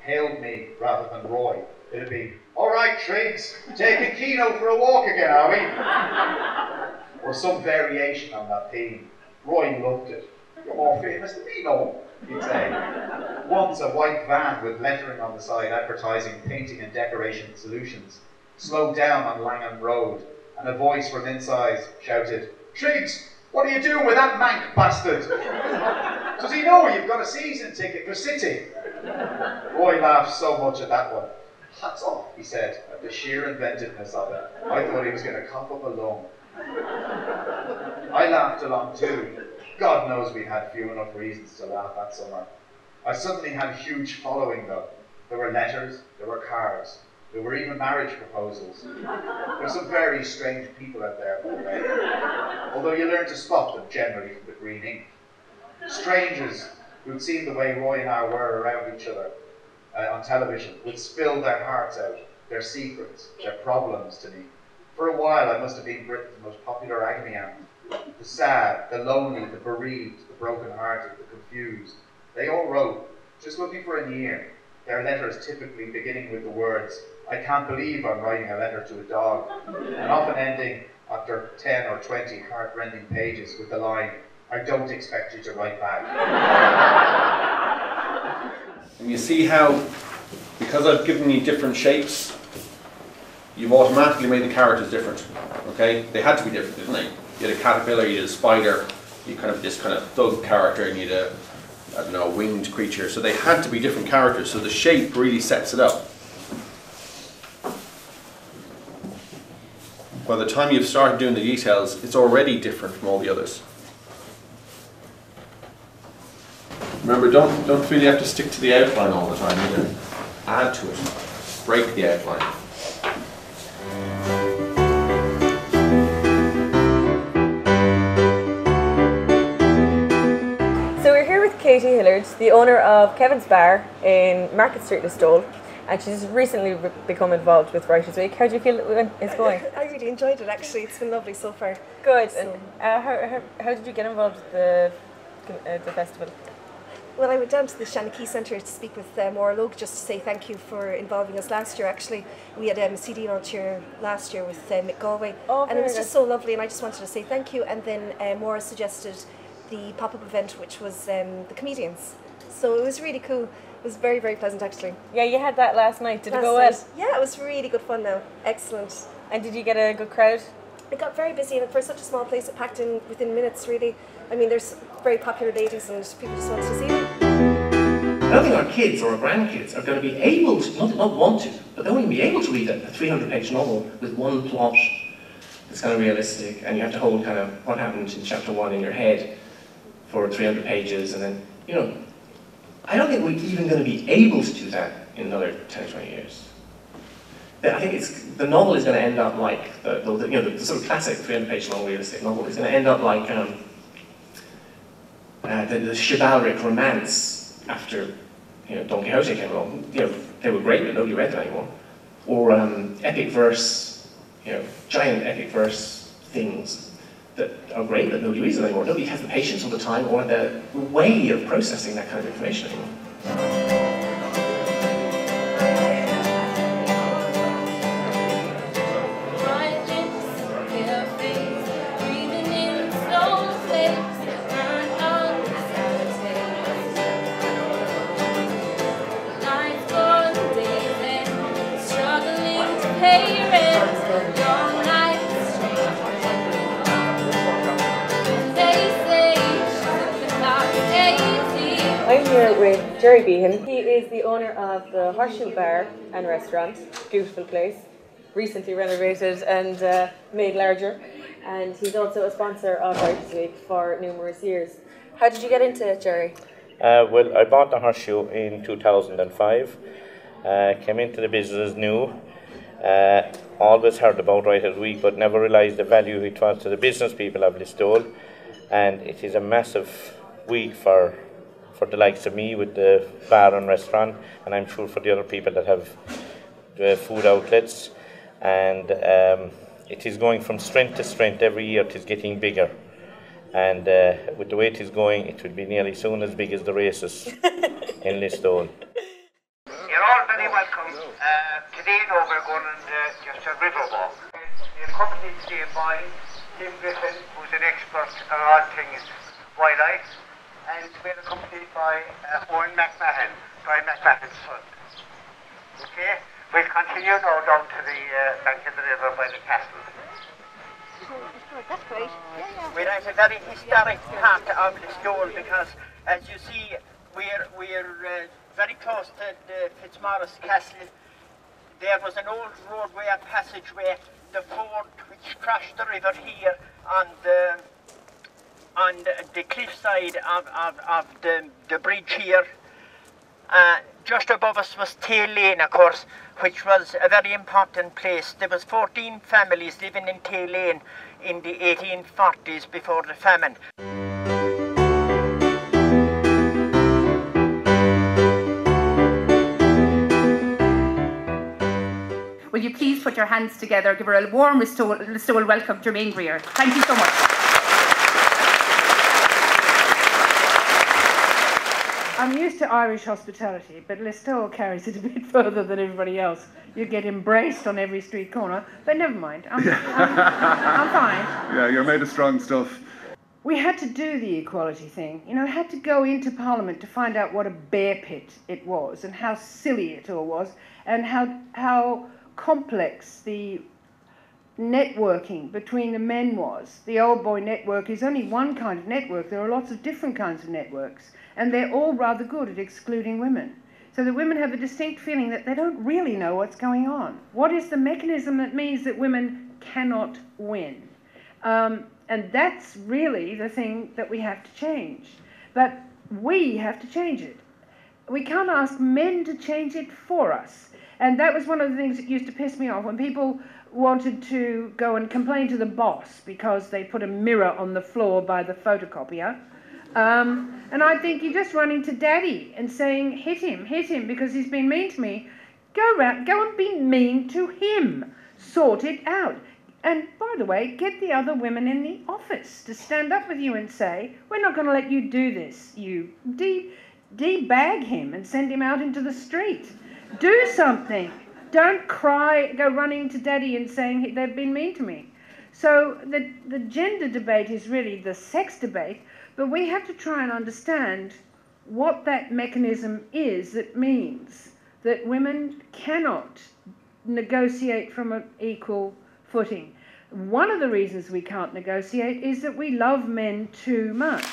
hailed me rather than Roy, it'd be, "All right, Triggs, taking Keno for a walk again, are we?" Or some variation on that theme. Roy loved it. "You're more famous than me, no," he'd say. Once a white van with lettering on the side advertising painting and decoration solutions slowed down on Langham Road, and a voice from inside shouted, "Triggs, what are you doing with that mank bastard? Does he know you've got a season ticket for City?" Roy laughed so much at that one. "Hats off," he said, at the sheer inventiveness of it. I thought he was going to cough up a lung. I laughed along too. God knows we had few enough reasons to laugh that summer. I suddenly had a huge following though. There were letters, there were cards, there were even marriage proposals. There's some very strange people out there, by the way. Although you learn to spot them generally from the green ink. Strangers who'd seen the way Roy and I were around each other on television would spill their hearts out, their secrets, their problems to me. For a while I must have been Britain's most popular agony aunt. The sad, the lonely, the bereaved, the broken-hearted, the confused. They all wrote, just looking for an ear. Their letters typically beginning with the words, "I can't believe I'm writing a letter to a dog," and often ending after 10 or 20 heart-rending pages with the line, "I don't expect you to write back." And you see how, because I've given you different shapes, you've automatically made the characters different. Okay? They had to be different, didn't they? You had a caterpillar, you had a spider, you kind of this kind of thug character, and you had a, I don't know, a winged creature. So they had to be different characters. So the shape really sets it up. By the time you've started doing the details, it's already different from all the others. Remember, don't feel you have to stick to the outline all the time either. Add to it. Break the outline. So we're here with Katie Hillard, the owner of Kevin's Bar in Market Street, Listowel, and she's recently become involved with Writers' Week. How do you feel it's going? I really enjoyed it actually. It's been lovely so far. Good. So, And how did you get involved with the festival? well, I went down to the Shanachie Centre to speak with Maura Logue just to say thank you for involving us last year. Actually, we had a CD launch here last year with McGann, and it was just so lovely. And I just wanted to say thank you. And then Maura suggested the pop-up event, which was the comedians. So it was really cool. It was very, very pleasant actually. Yeah, you had that last night. Did it go well? Yeah, it was really good fun now. Excellent. And did you get a good crowd? It got very busy, and for such a small place, it packed in within minutes, really. I mean, there's very popular ladies, and people just wanted to see them. I don't think our kids or our grandkids are going to be able to, not want to, but they're only be able to read a 300-page novel with one plot that's kind of realistic, and you have to hold kind of what happened in chapter 1 in your head for 300 pages, and then, you know, I don't think we're even going to be able to do that in another 10 or 20 years. I think the novel is going to end up like the sort of classic 300-page long realistic novel is going to end up like the chivalric romance after Don Quixote came along. They were great, but nobody read them anymore. Or epic verse, giant epic verse things that are great, but nobody reads them anymore. Nobody has the patience or the time or the way of processing that kind of information anymore. I'm here with Jerry Behan. He is the owner of the Horseshoe Bar and Restaurant, beautiful place, recently renovated and made larger, and he's also a sponsor of Writers' Week for numerous years. How did you get into it, Jerry? Well, I bought the Horseshoe in 2005, came into the business new, always heard about Writers' Week but never realised the value it was to the business people of Listowel, and it is a massive week for the likes of me with the bar and restaurant, and I'm sure for the other people that have food outlets, and it is going from strength to strength every year. It is getting bigger, and with the way it is going, it will be nearly soon as big as the races in Listowel. You're Today now we're going on just a river walk. The accompanied today by Tim Griffin, who's an expert on all things wildlife, and we're accompanied by Owen McMahon, Brian McMahon's son. Okay, we'll continue now down to the bank of the river by the castle. That's great. We're at a very historic part of Listowel because, as you see, we're very close to the Fitzmaurice Castle. There was an old roadway and passageway, the ford which crossed the river here on the cliffside of the bridge here. Just above us was Tail Lane, of course, which was a very important place. There was 14 families living in Tail Lane in the 1840s before the famine. Will you please put your hands together, give her a warm Listowel welcome, Germaine Greer. Thank you so much. I'm used to Irish hospitality, but Listowel carries it a bit further than everybody else. You get embraced on every street corner, but never mind. I'm fine. Yeah, you're made of strong stuff. We had to do the equality thing. You know, I had to go into Parliament to find out what a bear pit it was and how silly it all was and how complex the networking between the men was. The old boy network is only one kind of network. There are lots of different kinds of networks, and they're all rather good at excluding women. So the women have a distinct feeling that they don't really know what's going on. What is the mechanism that means that women cannot win? And that's really the thing that we have to change. But we have to change it. We can't ask men to change it for us. And that was one of the things that used to piss me off when people wanted to go and complain to the boss because they put a mirror on the floor by the photocopier. And I think you're just running to daddy and saying, hit him because he's been mean to me. Go and be mean to him. Sort it out. And by the way, get the other women in the office to stand up with you and say, we're not going to let you do this. You debag him and send him out into the street. Do something. Don't cry, go running to daddy and saying they've been mean to me. So the gender debate is really the sex debate, but we have to try and understand what that mechanism is that means that women cannot negotiate from an equal footing. One of the reasons we can't negotiate is that we love men too much.